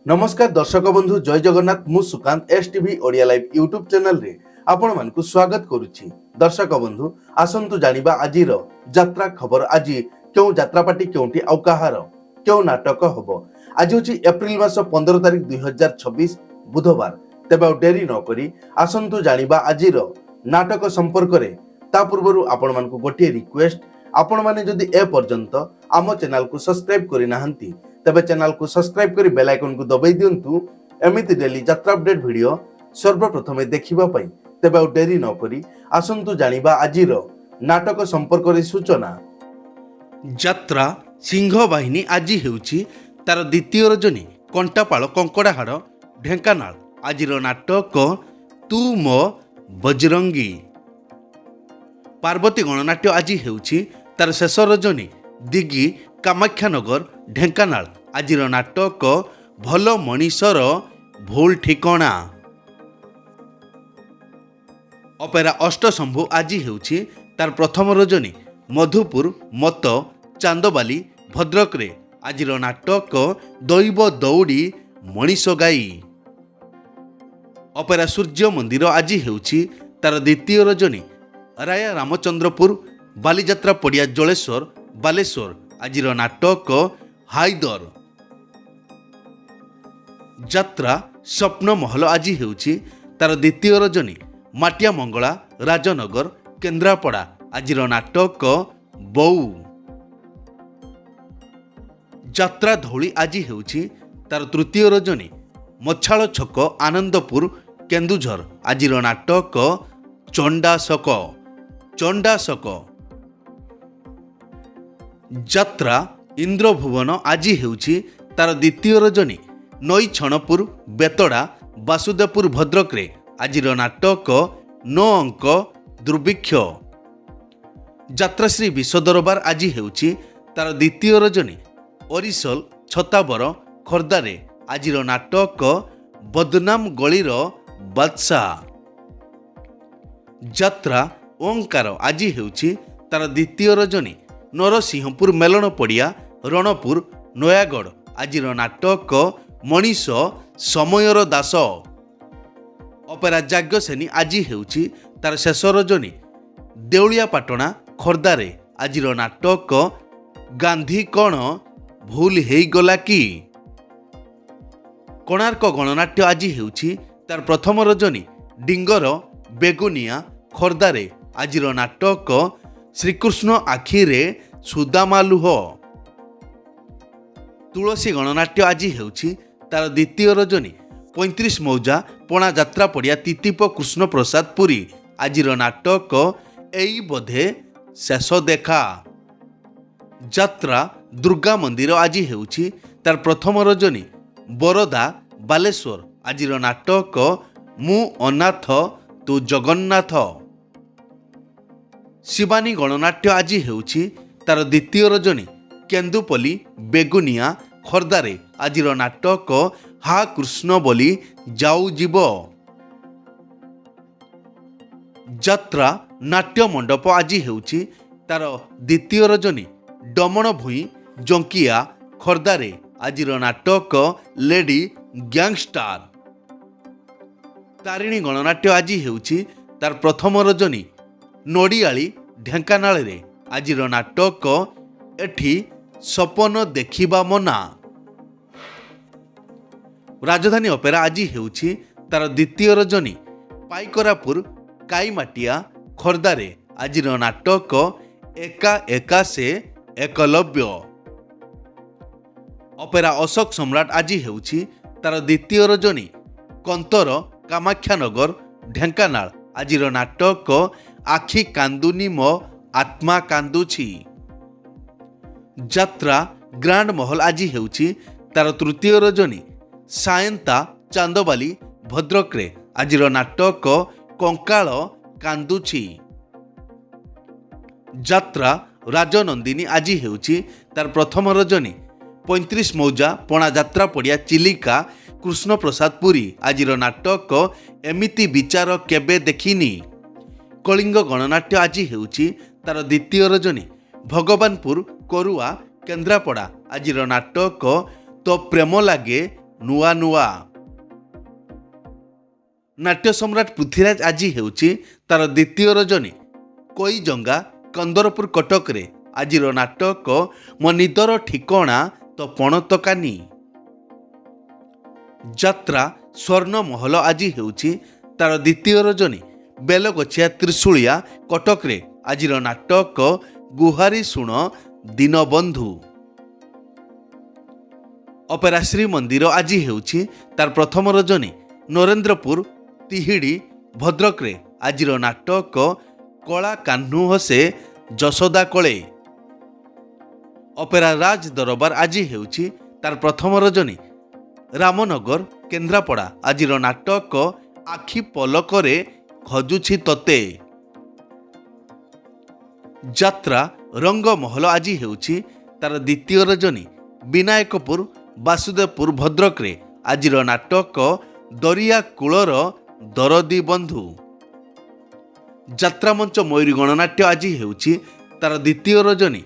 नमस्कार दर्शक बंधु जय जगन्नाथ मु Sukant S TV Odia live YouTube channel रे आपण मानकु स्वागत करुछि। दर्शक बंधु आसंतु जानिबा आजिर यात्रा खबर। आज क्यों यात्रा पार्टी क्योंटी आउ कहार क्यों नाटक हबो। आज होछि एप्रिल मास 15 तारिख 2026 बुधवार। तेबे आ डेरी न करी आसंतु जानिबा आजिर नाटक संपर्क रे। ता पूर्वरु आपण मानकु गोटे रिक्वेस्ट, आपण माने जदि ए पर्यंत आम चैनल को सब्सक्राइब करि नाहंती तेबे चैनल को सब्सक्राइब करी बेल आइकन को दबाई दियंतु एमिति डेली यात्रा अपडेट वीडियो सर्वप्रथमे देखिबा पई। तेबे आ डेरी न करी आसंतु जानिबा आजिर नाटक संपर्क रे सूचना। यात्रा सिंह बाहिनी आज हेउछि तार द्वितीय रजनी कंटापाଳ कंकड़ाहाड़ ढेंकानाल। आजिर नाटक तू मो बजरंगी। पार्वती गणनाट्य आज हेउछि तार शेष रजनी दिगी कामाख्यानगर ढेंकानाल। आजिर नाटक भल मनीषर भूल ठिकणा। अपेरा अष्टशंभु आज हेउछि तार प्रथम रजनी मधुपुर मत चांदबाली भद्रक रे। आजिर नाटक दैव दौड़ी मनीष गाई। अपेरा सूर्य मंदिर आज हेउछि तार द्वितीय रजनी राया रामचंद्रपुर बालीजात्रा पड़िया जलेश्वर बालेश्वर। आजिर नाटक हाइदर। यात्रा स्वप्न महल आज हेउछि तार द्वितीय रजनी माटिया मंगला राजनगर केन्द्रापड़ा। आजिर नाटक बऊ। यात्रा धौली आज हेउछि तार तृतीय रजनी मछाल छक आनंदपुर केन्दुझर। आजिर नाटक चंडाशक। चंडाशक। यात्रा इंद्रभुवन आज हेउछि तार द्वितीय रजनी नई छणपुर बेतड़ा वासुदेवपुर भद्रक रे। आजिर नाटक 9 अंक दुर्भिक्ष। यात्राश्री विश्व दरबार आज हेउछि तार द्वितीय रजनी ओरिसल छताबर खोर्धारे। आजिर नाटक बदनाम गलीर बादशाह। यात्रा ओंकार आज हेउछि तार द्वितीय रजनी नरसिंहपुर मेलन पड़िया रणपुर नयागढ़। आजिर नाटक मनीष समयर दास। अपेरा जाग्यसेनी आज हेउछि तार शेष रजनी देउलिया पाटणा खोर्धारे। आजिर नाटक गांधी कौन भूल हेगला कि। कोणार्क गणनाट्य आज हेउछि तार प्रथम रजनी डिंगर बेगुनिया खोर्धारे। आजिर नाटक श्रीकृष्ण आखिरे सुदामालुह। तुलसी गणनाट्य आज हेउछि तार द्वितीय रजनी 35 मौजा पणा जात्रा पड़िया तितीप कृष्ण प्रसाद पुरी। आजिर नाटक एई बोधे शेष देखा। यात्रा दुर्गा मंदिर आज हेउछि तार प्रथम रजनी बरदा बालेश्वर। आजिर नाटक मु अनाथ तू जगन्नाथ। शिवानी गणनाट्य आज हेउछि तार द्वितीय रजनी केन्दुपल्ली बेगुनिया खोर्धारे। आजिर नाटक हा कृष्ण बोली जाऊ जीव। यात्रा नाट्य मंडप आज हेउछि तार द्वितीय रजनी डमण भूई जंकिया खोर्धारे। आजिर नाटक लेडी गैंगस्टार। तारिणी गणनाट्य आज हेउछि तार प्रथम रजनी नोडियाली ढेंकानाल रे। आजिर नाटक एठी सपन देखिबा मना। राजधानी अपेरा आज हेउछि तार द्वितीय रजनी पाइकरापुर काईमाटिया खोर्धारे। आजिर नाटक एका एका से एकलव्य। अपेरा अशोक सम्राट आज हेउछि तार द्वितीय रजनी कंतर कामाख्यानगर ढेंकानाल। आजिर नाटक आखि कांदुनी मो आत्मा कांदुछि। यात्रा ग्रांड महल आज हेउछि तार तृतीय रजनी सायंता चांदबाली भद्रक रे। आजिर नाटक कंकाल कांदुछि। यात्रा राजनंदिनी आज हेउछि तार प्रथम रजनी 35 मौजा पणा जात्रा पड़िया चिलिका कृष्ण प्रसाद पुरी। आजिर नाटक एमिति विचार केबे देखिनी। कलिंग गणनाट्य आज हेउछि तार द्वितीय रजनी भगवानपुर करुआ केन्द्रापड़ा। आजिर नाटक तो प्रेम लागे ନୂଆ ନୂଆ। ନାଟ୍ୟ ସମ୍ରାଟ ପୃଥ୍ୱୀରାଜ ଆଜି ହେଉଛି ତାର ଦ୍ୱିତୀୟ ରଜନୀ। କୋଇଜଙ୍ଗା କନ୍ଦରପୁର କଟକରେ ଆଜିର ନାଟକ ମୋ ନିଦର ଠିକଣା ତ ପଣତକାନି। ଯାତ୍ରା ସ୍ୱର୍ଣ୍ଣମହଲ ଆଜି ହେଉଛି ତାର ଦ୍ୱିତୀୟ ରଜନୀ। ବେଲଗଛିଆ ତ୍ରିଶୂଳିଆ କଟକରେ ଆଜିର ନାଟକ ଗୁହାରି ଶୁଣ ଦୀନବନ୍ଧୁ। ଅପେରା ଶ୍ରୀମନ୍ଦିର ଆଜି ହେଉଛି ତାର ପ୍ରଥମ ରଜନୀ। ନରେନ୍ଦ୍ରପୁର ତିହିଡ଼ି ଭଦ୍ରକରେ ଆଜିର ନାଟକ କଳା କାହ୍ନୁ ହସେ ଯଶୋଦା କଳେ। ଅପେରା ରାଜ ଦରବାର ଆଜି ହେଉଛି ତାର ପ୍ରଥମ ରଜନୀ। ରାମନଗର କେନ୍ଦ୍ରାପଡ଼ା ଆଜିର ନାଟକ ଆଖି ପଲକରେ ଖୋଜୁଛି ତତେ। ଯାତ୍ରା ରଙ୍ଗମହଲ ଆଜି ହେଉଛି ତାର ଦ୍ୱିତୀୟ ରଜନୀ। ବିନାୟକପୁର ବାସୁଦେବପୁର ଭଦ୍ରକରେ ଆଜିର ନାଟକ ଦରିଆ କୂଳର ଦରଦୀ ବନ୍ଧୁ। ଯାତ୍ରାମଞ୍ଚ ମୟୂରୀ ଗଣନାଟ୍ୟ ଆଜି ହେଉଛି ତାର ଦ୍ୱିତୀୟ ରଜନୀ।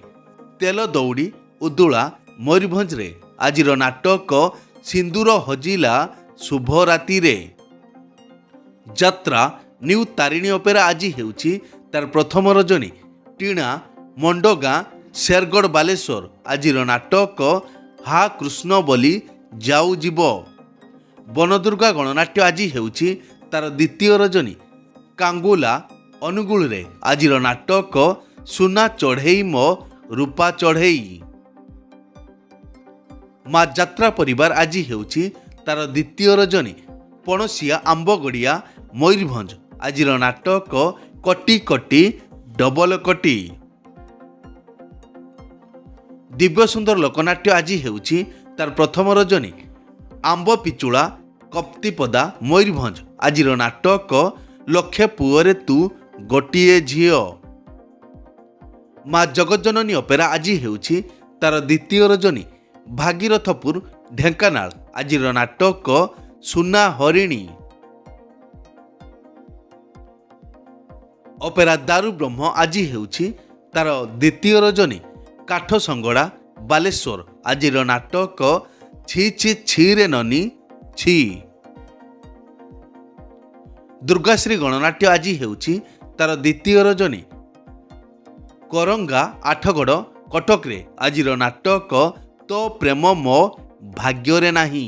ତେଲ ଦଉଡ଼ି ଉଦୁଳା ମୟୂରଭଞ୍ଜରେ ଆଜିର ନାଟକ ସିନ୍ଦୁର ହଜିଲା ଶୁଭ ରାତିରେ। ଯାତ୍ରା ନ୍ୟୁ ତାରିଣୀ ଅପେରା ଆଜି ହେଉଛି ତାର ପ୍ରଥମ ରଜନୀ। ଟିଣା ମଣ୍ଡଗାଁ ଶେରଗଡ଼ ବାଲେଶ୍ୱର ଆଜିର ନାଟକ ହା କୃଷ୍ଣ ବୋଲି ଯାଉ ଯିବ। ବନଦୁର୍ଗା ଗଣନାଟ୍ୟ ଆଜି ହେଉଛି ତାର ଦ୍ୱିତୀୟ ରଜନୀ। କାଙ୍ଗୁଲା ଅନୁଗୁଳରେ ଆଜିର ନାଟକ ସୁନା ଚଢ଼େଇ ମୋ ରୂପା ଚଢ଼େଇ। ମା ଯାତ୍ରା ପରିବାର ଆଜି ହେଉଛି ତାର ଦ୍ୱିତୀୟ ରଜନୀ। ପଣସିଆ ଆମ୍ବଗଡ଼ିଆ ମୟୂରଭଞ୍ଜ ଆଜିର ନାଟକ କଟି କଟି ଡବଲ କଟି। ଦିବ୍ୟସୁନ୍ଦର ଲୋକନାଟ୍ୟ ଆଜି ହେଉଛି ତାର ପ୍ରଥମ ରଜନୀ। ଆମ୍ବ ପିଚୁଳା କପ୍ତିପଦା ମୟୂରଭଞ୍ଜ ଆଜିର ନାଟକ ଲକ୍ଷେ ପୁଅରେ ତୁ ଗୋଟିଏ ଝିଅ। ମା ଜଗଜ୍ଜନନୀ ଅପେରା ଆଜି ହେଉଛି ତାର ଦ୍ୱିତୀୟ ରଜନୀ। ଭାଗୀରଥପୁର ଢେଙ୍କାନାଳ ଆଜିର ନାଟକ ସୁନା ହରିଣୀ। ଅପେରା ଦାରୁ ବ୍ରହ୍ମ ଆଜି ହେଉଛି ତାର ଦ୍ୱିତୀୟ ରଜନୀ। କାଠସଙ୍ଗଡ଼ା ବାଲେଶ୍ୱର ଆଜିର ନାଟକ ଛି ଛି ଛିରେ ନନି ଛି। ଦୁର୍ଗାଶ୍ରୀ ଗଣନାଟ୍ୟ ଆଜି ହେଉଛି ତାର ଦ୍ୱିତୀୟ ରଜନୀ। କରଙ୍ଗା ଆଠଗଡ଼ କଟକରେ ଆଜିର ନାଟକ ତୋ ପ୍ରେମ ମୋ ଭାଗ୍ୟରେ ନାହିଁ।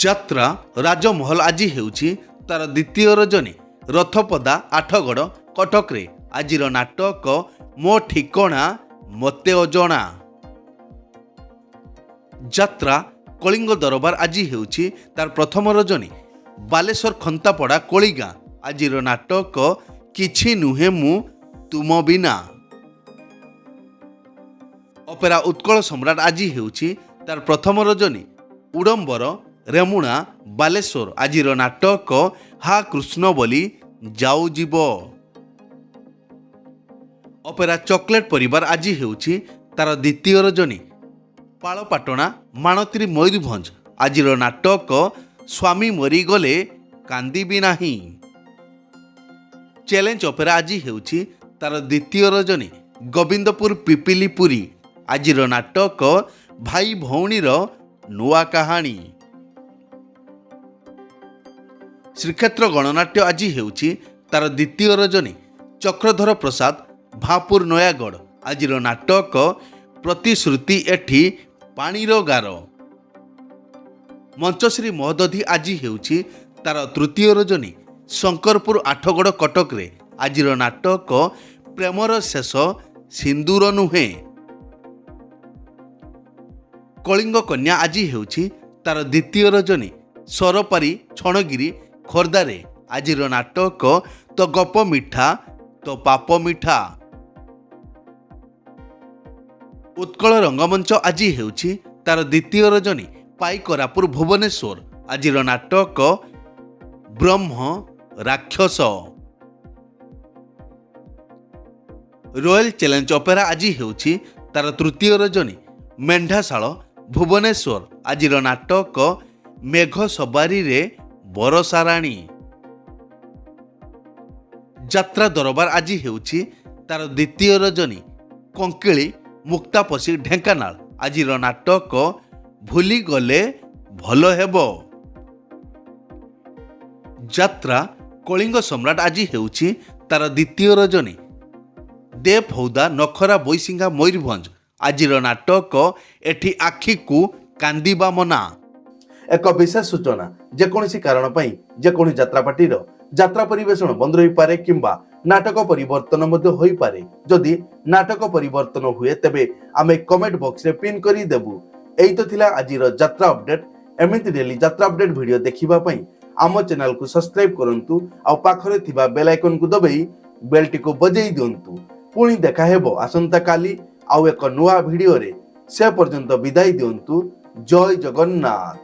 ଯାତ୍ରା ରାଜମହଲ ଆଜି ହେଉଛି ତାର ଦ୍ୱିତୀୟ ରଜନୀ। ରଥପଦା ଆଠଗଡ଼ କଟକରେ ଆଜିର ନାଟକ ମୋ ଠିକଣା ମୋତେ ଅଜଣା। ଯାତ୍ରା କଳିଙ୍ଗ ଦରବାର ଆଜି ହେଉଛି ତାର ପ୍ରଥମ ରଜନୀ। ବାଲେଶ୍ୱର ଖନ୍ତାପଡ଼ା କୋଳିଗାଁ ଆଜିର ନାଟକ କିଛି ନୁହେଁ ମୁଁ ତୁମ ବିନା। ଅପେରା ଉତ୍କଳ ସମ୍ରାଟ ଆଜି ହେଉଛି ତାର ପ୍ରଥମ ରଜନୀ। ଉଡ଼ମ୍ବର ରେମୁଣା ବାଲେଶ୍ୱର ଆଜିର ନାଟକ ହା କୃଷ୍ଣ ବୋଲି ଯାଉ ଯିବ। ଅପେରା ଚକୋଲେଟ ପରିବାର ଆଜି ହେଉଛି ତାର ଦ୍ୱିତୀୟ ରଜନୀ। ପାଳପାଟଣା ମାଣତ୍ରୀ ମୟୂରଭଞ୍ଜ ଆଜିର ନାଟକ ସ୍ୱାମୀ ମରିଗଲେ କାନ୍ଦିବି ନାହିଁ। ଚ୍ୟାଲେଞ୍ଜ ଅପେରା ଆଜି ହେଉଛି ତାର ଦ୍ୱିତୀୟ ରଜନୀ। ଗୋବିନ୍ଦପୁର ପିପିଲି ପୁରୀ ଆଜିର ନାଟକ ଭାଇ ଭଉଣୀର ନୂଆ କାହାଣୀ। ଶ୍ରୀକ୍ଷେତ୍ର ଗଣନାଟ୍ୟ ଆଜି ହେଉଛି ତାର ଦ୍ୱିତୀୟ ରଜନୀ। ଚକ୍ରଧର ପ୍ରସାଦ ଭାପୁର ନୟାଗଡ଼ ଆଜିର ନାଟକ ପ୍ରତିଶ୍ରୁତି ଏଠି ପାଣିର ଗାର। ମଞ୍ଚଶ୍ରୀ ମହୋଦଧି ଆଜି ହେଉଛି ତାର ତୃତୀୟ ରଜନୀ। ଶଙ୍କରପୁର ଆଠଗଡ଼ କଟକରେ ଆଜିର ନାଟକ ପ୍ରେମର ଶେଷ ସିନ୍ଦୁର ନୁହେଁ। କଳିଙ୍ଗ କନ୍ୟା ଆଜି ହେଉଛି ତାର ଦ୍ୱିତୀୟ ରଜନୀ। ସରପାରି ଛଣଗିରି ଖୋର୍ଦ୍ଧାରେ ଆଜିର ନାଟକ ତ ଗପ ମିଠା ତ ପାପ ମିଠା। ଉତ୍କଳ ରଙ୍ଗମଞ୍ଚ ଆଜି ହେଉଛି ତାର ଦ୍ୱିତୀୟ ରଜନୀ। ପାଇକରାପୁର ଭୁବନେଶ୍ୱର ଆଜିର ନାଟକ ବ୍ରହ୍ମ ରାକ୍ଷସ। ରୟାଲ ଚ୍ୟାଲେଞ୍ଜ ଅପେରା ଆଜି ହେଉଛି ତାର ତୃତୀୟ ରଜନୀ। ମେଣ୍ଢାଶାଳ ଭୁବନେଶ୍ୱର ଆଜିର ନାଟକ ମେଘ ସବାରିରେ ବରସାରାଣୀ। ଯାତ୍ରା ଦରବାର ଆଜି ହେଉଛି ତାର ଦ୍ୱିତୀୟ ରଜନୀ। କଙ୍କିଳି ମୁକ୍ତାପସି ଢେଙ୍କାନାଳ ଆଜିର ନାଟକ ଭୁଲିଗଲେ ଭଲ ହେବ। ଯାତ୍ରା କଳିଙ୍ଗ ସମ୍ରାଟ ଆଜି ହେଉଛି ତାର ଦ୍ୱିତୀୟ ରଜନୀ। ଦେ ଫୌଦା ନଖରା ବୈଶିଙ୍ଗା ମୟୂରଭଞ୍ଜ ଆଜିର ନାଟକ ଏଠି ଆଖିକୁ କାନ୍ଦିବା ମନା। ଏକ ବିଶେଷ ସୂଚନା, ଯେକୌଣସି କାରଣ ପାଇଁ ଯେକୌଣସି ଯାତ୍ରାପାର୍ଟିର ଯାତ୍ରା ପରିବେଷଣ ବନ୍ଦ ରହିପାରେ କିମ୍ବା ନାଟକ ପରିବର୍ତ୍ତନ ମଧ୍ୟ ହୋଇପାରେ। ଯଦି ନାଟକ ପରିବର୍ତ୍ତନ ହୁଏ ତେବେ ଆମେ କମେଣ୍ଟ ବକ୍ସରେ ପିନ୍ କରି ଦେବୁ। ଏଇ ତ ଥିଲା ଆଜିର ଯାତ୍ରା ଅପଡେଟ୍। ଏମିତି ଡେଲି ଯାତ୍ରା ଅପଡେଟ୍ ଭିଡ଼ିଓ ଦେଖିବା ପାଇଁ ଆମ ଚ୍ୟାନେଲକୁ ସବସ୍କ୍ରାଇବ କରନ୍ତୁ ଆଉ ପାଖରେ ଥିବା ବେଲ୍ ଆଇକନକୁ ଦବାଇ ବେଲଟିକୁ ବଜେଇ ଦିଅନ୍ତୁ। ପୁଣି ଦେଖା ହେବ ଆସନ୍ତାକାଲି ଆଉ ଏକ ନୂଆ ଭିଡ଼ିଓରେ। ସେ ପର୍ଯ୍ୟନ୍ତ ବିଦାୟ ଦିଅନ୍ତୁ। ଜୟ ଜଗନ୍ନାଥ।